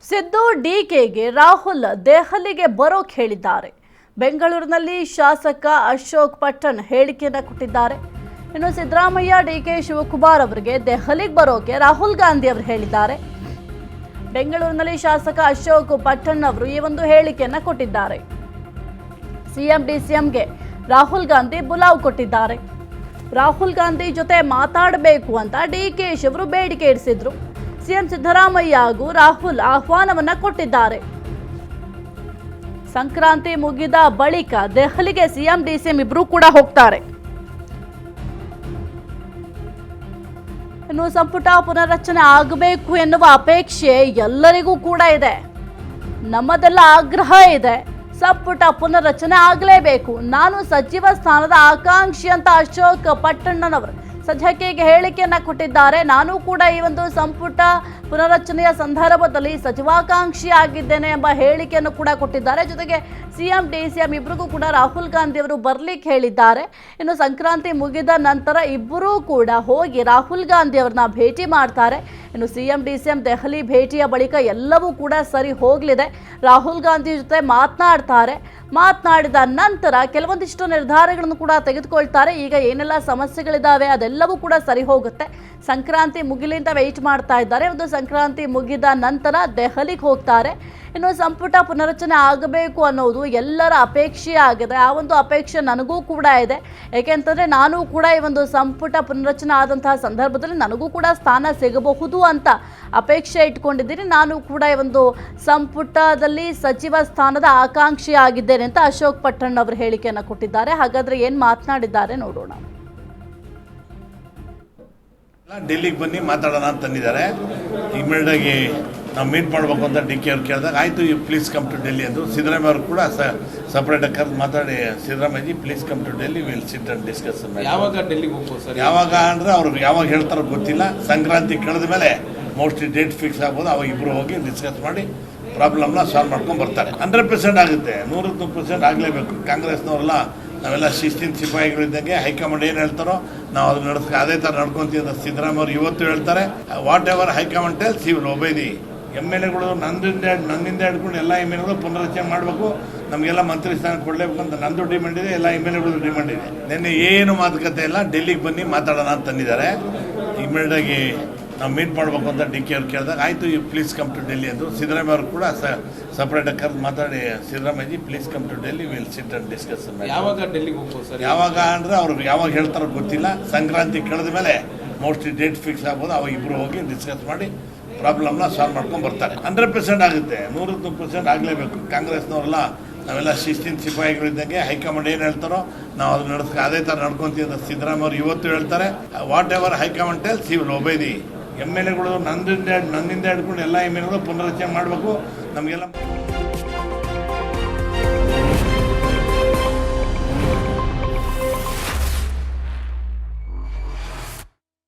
ಸಿದ್ದು ಡಿಕೆಗೆ ರಾಹುಲ್ ದೆಹಲಿಗೆ ಬರೋಕ್ ಹೇಳಿದ್ದಾರೆ. ಬೆಂಗಳೂರಿನಲ್ಲಿ ಶಾಸಕ ಅಶೋಕ್ ಪಟ್ಟಣ್ ಹೇಳಿಕೆಯನ್ನು ಕೊಟ್ಟಿದ್ದಾರೆ. ಇನ್ನು ಸಿದ್ದರಾಮಯ್ಯ ಡಿಕೆ ಶಿವಕುಮಾರ್ ಅವರಿಗೆ ದೆಹಲಿಗೆ ಬರೋಕೆ ರಾಹುಲ್ ಗಾಂಧಿ ಅವರು ಹೇಳಿದ್ದಾರೆ. ಬೆಂಗಳೂರಿನಲ್ಲಿ ಶಾಸಕ ಅಶೋಕ್ ಪಟ್ಟಣ್ ಅವರು ಈ ಒಂದು ಹೇಳಿಕೆಯನ್ನು ಕೊಟ್ಟಿದ್ದಾರೆ. ಸಿಎಂ ಡಿಸಿಎಂಗೆ ರಾಹುಲ್ ಗಾಂಧಿ ಬುಲಾವ್ ಕೊಟ್ಟಿದ್ದಾರೆ. ರಾಹುಲ್ ಗಾಂಧಿ ಜೊತೆ ಮಾತಾಡಬೇಕು ಅಂತ ಡಿಕೆಶಿ ಅವರು ಬೇಡಿಕೆ ಇರಿಸಿದ್ರು. ಸಿಎಂ ಸಿದ್ದರಾಮಯ್ಯ ಹಾಗೂ ರಾಹುಲ್ ಆಹ್ವಾನವನ್ನ ಕೊಟ್ಟಿದ್ದಾರೆ. ಸಂಕ್ರಾಂತಿ ಮುಗಿದ ಬಳಿಕ ದೆಹಲಿಗೆ ಸಿಎಂ ಡಿಸಿಎಂ ಇಬ್ರು ಕೂಡ ಹೋಗ್ತಾರೆ. ಇನ್ನು ಸಂಪುಟ ಪುನರ್ರಚನೆ ಆಗಬೇಕು ಎನ್ನುವ ಅಪೇಕ್ಷೆ ಎಲ್ಲರಿಗೂ ಕೂಡ ಇದೆ. ನಮ್ಮದೆಲ್ಲ ಆಗ್ರಹ ಇದೆ. ಸಂಪುಟ ಪುನರ್ರಚನೆ ಆಗಲೇಬೇಕು. ನಾನು ಸಚಿವ ಸ್ಥಾನದ ಆಕಾಂಕ್ಷಿ ಅಂತ ಅಶೋಕ್ ಪಟ್ಟಣ್ಣನವರು ಸದ್ಯಕ್ಕೆ ಹೇಳಿಕೆಯನ್ನ ಕೊಟ್ಟಿದ್ದಾರೆ. ನಾನು ಕೂಡ ಈ ಒಂದು ಸಂಪುಟ ಪುನರ್ರಚನೆಯ ಸಂದರ್ಭದಲ್ಲಿ ಸಚಿವಾಕಾಂಕ್ಷಿ ಆಗಿದ್ದೇನೆ ಎಂಬ ಹೇಳಿಕೆಯನ್ನು ಕೂಡ ಕೊಟ್ಟಿದ್ದಾರೆ. ಜೊತೆಗೆ ಸಿಎಂ ಡಿಸಿಎಂ ಇಬ್ಬರಿಗೂ ಕೂಡ ರಾಹುಲ್ ಗಾಂಧಿ ಅವರು ಬರ್ಲಿಕ್ಕೆ ಹೇಳಿದ್ದಾರೆ. ಇನ್ನು ಸಂಕ್ರಾಂತಿ ಮುಗಿದ ನಂತರ ಇಬ್ಬರೂ ಕೂಡ ಹೋಗಿ ರಾಹುಲ್ ಗಾಂಧಿ ಅವರನ್ನ ಭೇಟಿ ಮಾಡ್ತಾರೆ. ಇನ್ನು ಸಿಎಂ ಡಿಸಿಎಂ ದೆಹಲಿ ಭೇಟಿಯ ಬಳಿಕ ಎಲ್ಲವೂ ಕೂಡ ಸರಿ ಹೋಗಲಿದೆ. ರಾಹುಲ್ ಗಾಂಧಿ ಜೊತೆ ಮಾತನಾಡಿದ ನಂತರ ಕೆಲವೊಂದಿಷ್ಟು ನಿರ್ಧಾರಗಳನ್ನು ಕೂಡ ತೆಗೆದುಕೊಳ್ತಾರೆ. ಈಗ ಏನೆಲ್ಲ ಸಮಸ್ಯೆಗಳಿದ್ದಾವೆ ಅದೆಲ್ಲವೂ ಕೂಡ ಸರಿ ಹೋಗುತ್ತೆ. ಸಂಕ್ರಾಂತಿ ಮುಗಿಲಿ ಅಂತ ವೆಯ್ಟ್ ಮಾಡ್ತಾ ಇದ್ದಾರೆ. ಒಂದು ಸಂಕ್ರಾಂತಿ ಮುಗಿದ ನಂತರ ದೆಹಲಿಗೆ ಹೋಗ್ತಾರೆ. ಇನ್ನು ಸಂಪುಟ ಪುನರ್ರಚನೆ ಆಗಬೇಕು ಅನ್ನೋದು ಎಲ್ಲರ ಅಪೇಕ್ಷೆ ಆಗಿದೆ. ಆ ಒಂದು ಅಪೇಕ್ಷೆ ನನಗೂ ಕೂಡ ಇದೆ. ಏಕೆಂತಂದರೆ ನಾನು ಕೂಡ ಈ ಒಂದು ಸಂಪುಟ ಪುನರ್ರಚನೆ ಆದಂತಹ ಸಂದರ್ಭದಲ್ಲಿ ನನಗೂ ಕೂಡ ಸ್ಥಾನ ಸಿಗಬಹುದು ಅಂತ ಅಪೇಕ್ಷೆ ಇಟ್ಕೊಂಡಿದ್ದೀನಿ. ನಾನು ಕೂಡ ಈ ಒಂದು ಸಂಪುಟದಲ್ಲಿ ಸಚಿವ ಸ್ಥಾನದ ಆಕಾಂಕ್ಷಿ ಆಗಿದ್ದೇನೆ ಅಂತ ಅಶೋಕ್ ಪಟ್ಟಣ್ ಅವರು ಹೇಳಿಕೆಯನ್ನು ಕೊಟ್ಟಿದ್ದಾರೆ. ಹಾಗಾದ್ರೆ ಏನು ಮಾತನಾಡಿದ್ದಾರೆ ನೋಡೋಣ. ಡೆಲ್ಲಿಗೆ ಬನ್ನಿ ಮಾತಾಡೋಣ ಅಂತ ತಂದಿದ್ದಾರೆ. ಇಮಿಡಿಯೇಟ್ ಆಗಿ ನಾವು ಮೀಟ್ ಮಾಡಬೇಕು ಅಂತ ಡಿ ಕೆ ಅವ್ರು ಕೇಳಿದಾಗ ಆಯಿತು you please come to Delhi ಅಂದರು. ಸಿದ್ದರಾಮಯ್ಯ ಅವರು ಕೂಡ ಸಪ್ರೇಟಾಗಿ ಕರೆದು ಮಾತಾಡಿ Siddaramaiah ji please come to Delhi will sit and discuss. ಯಾವಾಗ ಡೆಲ್ಲಿಗೆ ಹೋಗ್ಬೋದು ಸರ್? ಯಾವಾಗ ಅಂದರೆ ಅವ್ರು ಯಾವಾಗ ಹೇಳ್ತಾರೋ ಗೊತ್ತಿಲ್ಲ. ಸಂಕ್ರಾಂತಿ ಕಳೆದ ಮೇಲೆ ಮೋಸ್ಟ್ಲಿ ಡೇಟ್ ಫಿಕ್ಸ್ ಆಗ್ಬೋದು. ಅವಾಗ ಇಬ್ಬರು ಹೋಗಿ ಡಿಸ್ಕಸ್ ಮಾಡಿ ಪ್ರಾಬ್ಲಮ್ನ ಸಾಲ್ವ್ ಮಾಡ್ಕೊಂಡು ಬರ್ತಾರೆ. 100% ಆಗುತ್ತೆ. 100% ಆಗಲೇಬೇಕು. ಕಾಂಗ್ರೆಸ್ನವರೆಲ್ಲ ನಾವೆಲ್ಲ ಶಿಸ್ತಿನ ಸಿಪಾಯಿಗಳಿದ್ದಂಗೆ ಹೈಕಮಾಂಡ್ ಏನು ಹೇಳ್ತಾರೋ ನಾವು ಅದನ್ನ ಅದೇ ಥರ ನಡ್ಕೊತೀವಿ ಅಂತ ಸಿದ್ದರಾಮಯ್ಯ ಅವರು ಇವತ್ತು ಹೇಳ್ತಾರೆ. Whatever high command tells he will obey the. M L ಎಗಳು ನನ್ನಿಂದ ಹಿಡ್ಕೊಂಡು ಎಲ್ಲ ಎಮ್ ಎಲ್ ಎಗಳು ಪುನರ್ರಚನೆ ಮಾಡಬೇಕು, ನಮಗೆಲ್ಲ ಮಂತ್ರಿ ಸ್ಥಾನ ಕೊಡಲೇಬೇಕು ಅಂತ ನಂದು ಡಿಮ್ಯಾಂಡ್ ಇದೆ, ಎಲ್ಲ ಎಮ್ ಎಲ್ ಎಗಳು ಡಿಮ್ಯಾಂಡ್ ಇದೆ. ನಿನ್ನೆ ಏನು ಮಾತುಕತೆ ಇಲ್ಲ, ಡೆಲ್ಲಿಗೆ ಬನ್ನಿ ಮಾತಾಡೋಣ ಅಂತ ತಂದಿದ್ದಾರೆ. ಇಮಿಡಿಯೇಟ್ ಆಗಿ ನಾವು ಮೀಟ್ ಮಾಡಬೇಕು ಅಂತ ಡಿ ಕೆ ಅವ್ರು ಕೇಳಿದಾಗ ಆಯಿತು you please come to Delhi ಅಂದರು. ಸಿದ್ದರಾಮಯ್ಯ ಅವರು ಕೂಡ ಸಪ್ರೇಟಾಗಿ ಕರೆದು ಮಾತಾಡಿ Siddaramaiah ji please come to Delhi will sit and discuss. ಯಾವಾಗ ಡೆಲ್ಲಿಗೆ ಹೋಗ್ಬೋದು ಸರ್? ಯಾವಾಗ ಅಂದರೆ ಅವ್ರು ಯಾವಾಗ ಹೇಳ್ತಾರೋ ಗೊತ್ತಿಲ್ಲ. ಸಂಕ್ರಾಂತಿ ಕಳೆದ ಮೇಲೆ ಮೋಸ್ಟ್ಲಿ ಡೇಟ್ ಫಿಕ್ಸ್ ಆಗ್ಬೋದು. ಅವಾಗ ಇಬ್ಬರು ಹೋಗಿ ಡಿಸ್ಕಸ್ ಮಾಡಿ ಪ್ರಾಬ್ಲಮ್ನ ಸಾಲ್ವ್ ಮಾಡ್ಕೊಂಡು ಬರ್ತಾರೆ. 100% ಆಗುತ್ತೆ. 100% ಆಗಲೇಬೇಕು. ಕಾಂಗ್ರೆಸ್ನವರೆಲ್ಲ ನಾವೆಲ್ಲ ಶಿಸ್ತಿನ ಸಿಪಾಯಿಗಳಿದ್ದಂಗೆ ಹೈಕಮಾಂಡ್ ಏನು ಹೇಳ್ತಾರೋ ನಾವು ಅದನ್ನ ಅದೇ ಥರ ನಡ್ಕೊತೀವಿ ಅಂತ ಸಿದ್ದರಾಮಯ್ಯ ಅವರು ಇವತ್ತು ಹೇಳ್ತಾರೆ. Whatever high command tells he will obey the. M L ಎಗಳು ನನ್ನಿಂದ ಹಿಡ್ಕೊಂಡು ಎಲ್ಲ ಎಮ್ ಎಲ್ ಎಗಳು ಪುನರ್ರಚನೆ ಮಾಡಬೇಕು, ನಮಗೆಲ್ಲ